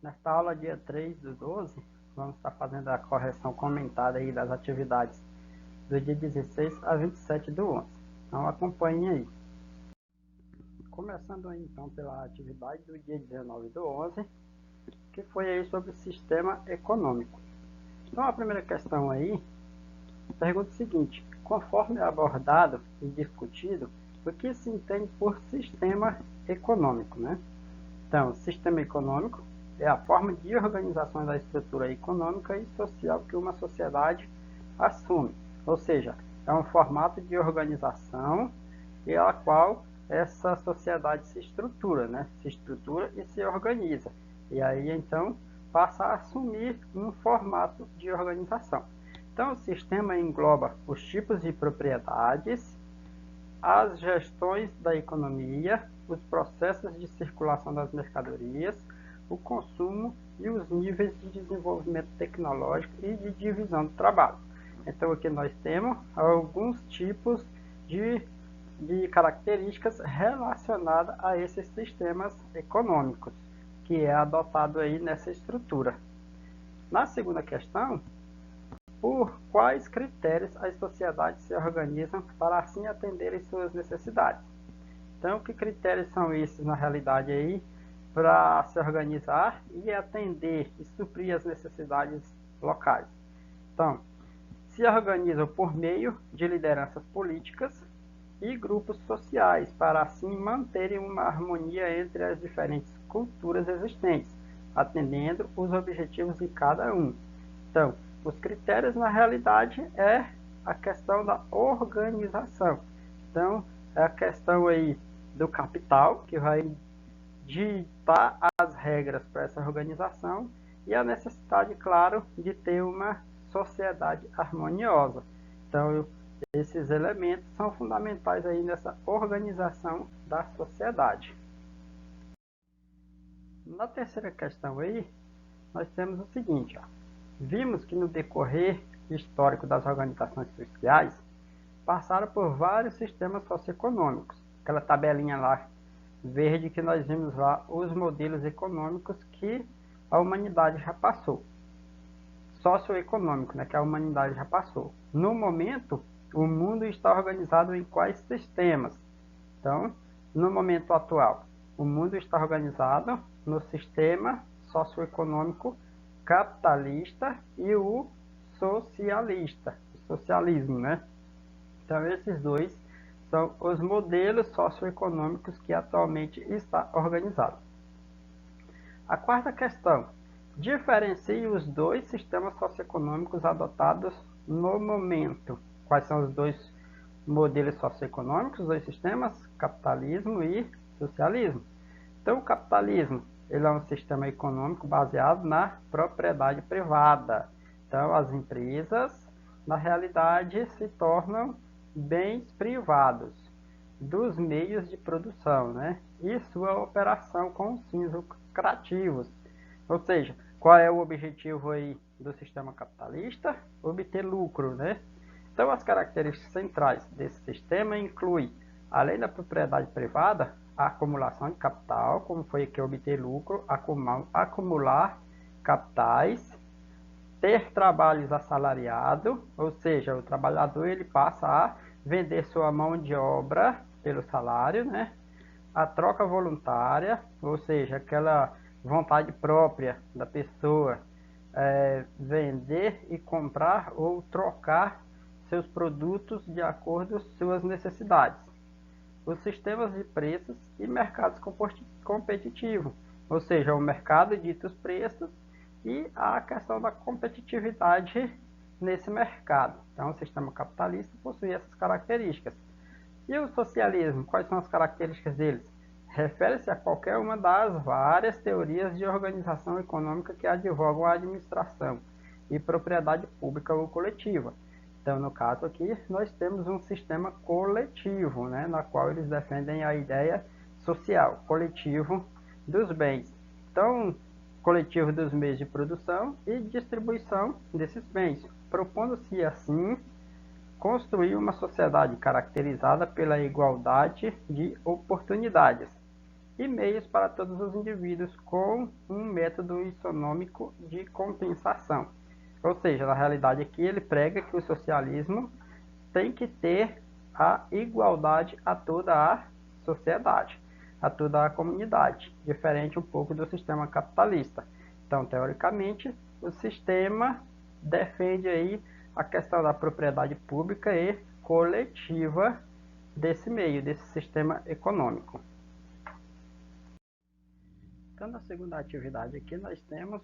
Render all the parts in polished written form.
Nesta aula, dia 3 do 12, vamos estar fazendo a correção comentada aí das atividades do dia 16 a 27 do 11. Então, acompanhem aí. Começando aí, então, pela atividade do dia 19 do 11, que foi aí sobre o sistema econômico. Então, a primeira questão aí, pergunta o seguinte: conforme abordado e discutido, o que se entende por sistema econômico, né? Então, sistema econômico é a forma de organização da estrutura econômica e social que uma sociedade assume, ou seja, é um formato de organização pela qual essa sociedade se estrutura, né? Se estrutura e se organiza. E aí, então, passa a assumir um formato de organização. Então, o sistema engloba os tipos de propriedades, as gestões da economia, os processos de circulação das mercadorias, o consumo e os níveis de desenvolvimento tecnológico e de divisão do trabalho. Então, aqui nós temos alguns tipos de características relacionadas a esses sistemas econômicos, que é adotado aí nessa estrutura. Na segunda questão, por quais critérios as sociedades se organizam para assim atenderem suas necessidades? Então, que critérios são esses na realidade aí para se organizar e atender e suprir as necessidades locais? Então, se organizam por meio de lideranças políticas e grupos sociais para assim manterem uma harmonia entre as diferentes culturas existentes, atendendo os objetivos de cada um. Então, os critérios na realidade é a questão da organização. Então, é a questão aí do capital, que vai ditar as regras para essa organização, e a necessidade, claro, de ter uma sociedade harmoniosa. Então, esses elementos são fundamentais aí nessa organização da sociedade. Na terceira questão aí, nós temos o seguinte, ó. Vimos que no decorrer histórico das organizações sociais, passaram por vários sistemas socioeconômicos. Aquela tabelinha lá verde que nós vimos lá, os modelos econômicos que a humanidade já passou. Socioeconômico, né, que a humanidade já passou. No momento, o mundo está organizado em quais sistemas? Então, no momento atual, o mundo está organizado no sistema socioeconômico capitalista e o socialista, o socialismo, né? Então, esses dois são os modelos socioeconômicos que atualmente está organizado. A quarta questão: diferencie os dois sistemas socioeconômicos adotados no momento. Quais são os dois modelos socioeconômicos, os dois sistemas? Capitalismo e socialismo. Então, o capitalismo ele é um sistema econômico baseado na propriedade privada. Então, as empresas, na realidade, se tornam bens privados dos meios de produção, né? E sua operação com fins lucrativos. Ou seja, qual é o objetivo aí do sistema capitalista? Obter lucro, né? Então, as características centrais desse sistema incluem, além da propriedade privada, a acumulação de capital, como foi aqui obter lucro, acumular capitais, ter trabalhos assalariados, ou seja, o trabalhador ele passa a vender sua mão de obra pelo salário, né? A troca voluntária, ou seja, aquela vontade própria da pessoa vender e comprar ou trocar seus produtos de acordo com suas necessidades. Os sistemas de preços e mercados competitivos, ou seja, o mercado dita os preços e a questão da competitividade nesse mercado. Então, o sistema capitalista possui essas características. E o socialismo, quais são as características deles? Refere-se a qualquer uma das várias teorias de organização econômica que advogam a administração e propriedade pública ou coletiva. Então, no caso aqui, nós temos um sistema coletivo, né, na qual eles defendem a ideia social, coletivo dos bens. Então, coletivo dos meios de produção e distribuição desses bens, propondo-se assim construir uma sociedade caracterizada pela igualdade de oportunidades. e meios para todos os indivíduos com um método isonômico de compensação. Ou seja, na realidade aqui ele prega que o socialismo tem que ter a igualdade a toda a sociedade, a toda a comunidade, diferente um pouco do sistema capitalista. Então, teoricamente, o sistema defende aí a questão da propriedade pública e coletiva desse meio, desse sistema econômico. Então, na segunda atividade aqui, nós temos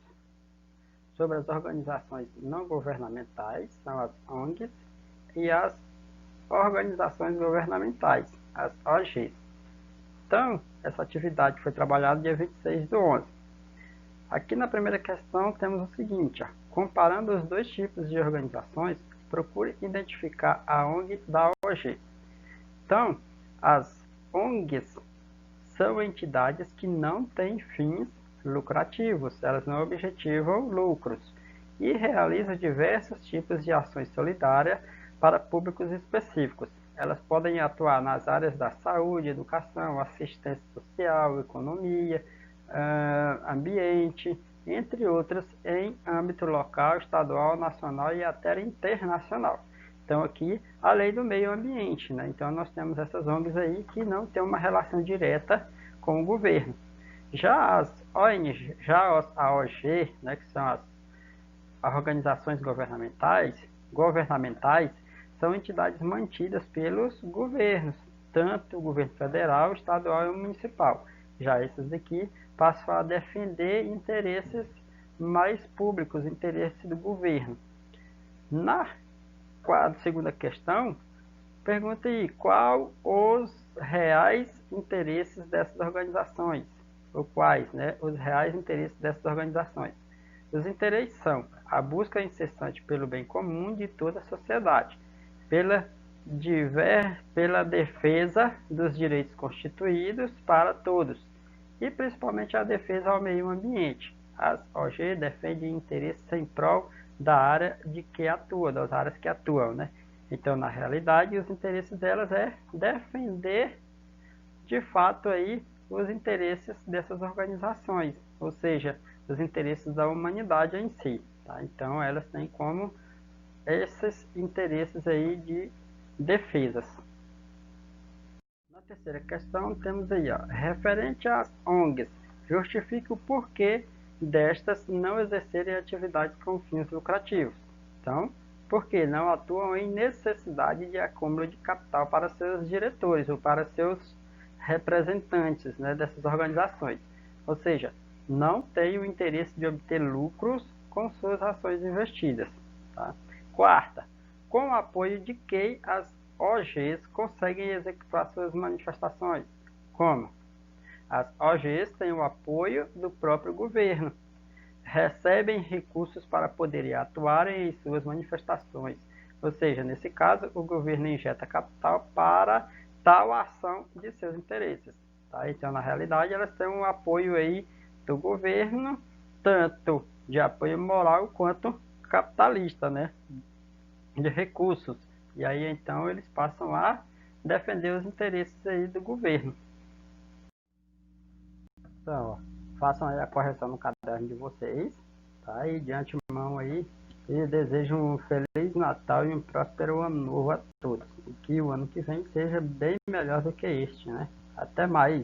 sobre as organizações não governamentais, são as ONGs, e as organizações governamentais, as OGs. Então, essa atividade foi trabalhada dia 26/11. Aqui na primeira questão temos o seguinte, ó, comparando os dois tipos de organizações, procure identificar a ONG da OG. Então, as ONGs são entidades que não têm fins lucrativos, elas não objetivam lucros e realizam diversos tipos de ações solidárias para públicos específicos. Elas podem atuar nas áreas da saúde, educação, assistência social, economia, ambiente, entre outras, em âmbito local, estadual, nacional e até internacional. Então aqui a lei do meio ambiente, né? Então nós temos essas ONGs aí que não têm uma relação direta com o governo. Já as ONG, já as AOG, né, que são as organizações governamentais, são entidades mantidas pelos governos, tanto o governo federal, estadual e municipal. Já esses daqui passam a defender interesses mais públicos, interesses do governo. Na segunda questão, pergunta aí, qual os reais interesses dessas organizações? Ou quais, né, os reais interesses dessas organizações? Os interesses são a busca incessante pelo bem comum de toda a sociedade, pela defesa dos direitos constituídos para todos, e principalmente a defesa ao meio ambiente. As OG defendem interesses em prol da área de que atua, das áreas que atuam, né? Então, na realidade, os interesses delas é defender, de fato, aí, os interesses dessas organizações, ou seja, os interesses da humanidade em si. Tá? Então, elas têm como esses interesses aí de defesas. Na terceira questão, temos aí, ó, referente às ONGs, justifique o porquê destas não exercerem atividades com fins lucrativos. Então, porque não atuam em necessidade de acúmulo de capital para seus diretores ou para seus representantes, né, dessas organizações. Ou seja, não têm o interesse de obter lucros com suas ações investidas. Tá? Quarta, com o apoio de quem as OGs conseguem executar suas manifestações. Como? As OGs têm o apoio do próprio governo, recebem recursos para poderem atuar em suas manifestações. Ou seja, nesse caso, o governo injeta capital para tal ação de seus interesses. Tá? Então, na realidade, elas têm um apoio aí do governo, tanto de apoio moral quanto capitalista, né? De recursos. E aí, então, eles passam a defender os interesses aí do governo. Então, ó, façam aí a correção no caderno de vocês, tá? E de antemão aí, e desejo um Feliz Natal e um próspero Ano Novo a todos. E que o ano que vem seja bem melhor do que este, né? Até mais!